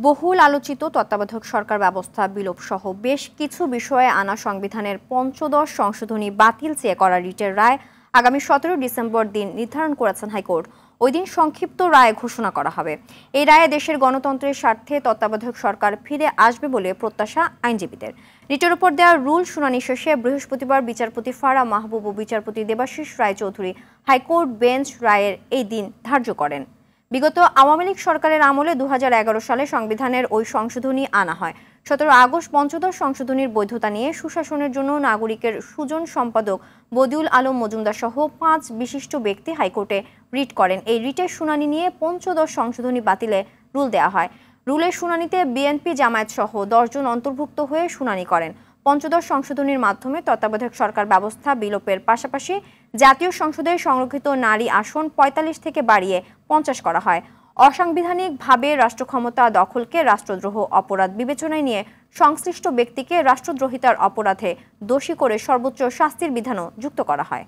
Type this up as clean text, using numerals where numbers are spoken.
বহুল আলোচিত তত্ত্বাবধায়ক সরকার ব্যবস্থা বিলোপ সহ বেশ কিছু বিষয়ে আনা সংবিধানের পঞ্চদশ সংশোধনী বাতিল চেয়ে করা রিটের রায় আগামী ১৭ ডিসেম্বর দিন নির্ধারণ করেছেন হাইকোর্ট। ওই দিন সংক্ষিপ্ত রায় ঘোষণা করা হবে। এই রায়ে দেশের গণতন্ত্রের স্বার্থে তত্ত্বাবধায়ক সরকার ফিরে আসবে বলে প্রত্যাশা আইনজীবীদের। রিটের উপর দেওয়া রুল শুনানি শেষে বৃহস্পতিবার বিচারপতি ফারা মাহবুব ও বিচারপতি দেবাশিস রায়চৌধুরী হাইকোর্ট বেঞ্চ রায়ের এই দিন ধার্য করেন। বিগত আওয়ামী লীগ সরকারের আমলে ২০১১ সালে সংবিধানের ওই সংশোধনী আনা হয়। ১৭ আগস্ট পঞ্চদশ সংশোধনীর বৈধতা নিয়ে সুশাসনের জন্য নাগরিকের সুজন সম্পাদক বদিউল আলম মজুমদার সহ ৫ বিশিষ্ট ব্যক্তি হাইকোর্টে রিট করেন। এই রিটের শুনানি নিয়ে পঞ্চদশ সংশোধনী বাতিলে রুল দেওয়া হয়। রুলের শুনানিতে বিএনপি জামায়াত সহ ১০ জন অন্তর্ভুক্ত হয়ে শুনানি করেন। পঞ্চদশ সংশোধনীর মাধ্যমে তত্ত্বাবধায়ক সরকার ব্যবস্থা বিলোপের পাশাপাশি জাতীয় সংসদে সংরক্ষিত নারী আসন ৪৫ থেকে বাড়িয়ে ৫০ করা হয়। অসাংবিধানিকভাবে রাষ্ট্র ক্ষমতা দখলকে রাষ্ট্রদ্রোহ অপরাধ বিবেচনায় নিয়ে সংশ্লিষ্ট ব্যক্তিকে রাষ্ট্রদ্রোহিতার অপরাধে দোষী করে সর্বোচ্চ শাস্তির বিধানও যুক্ত করা হয়।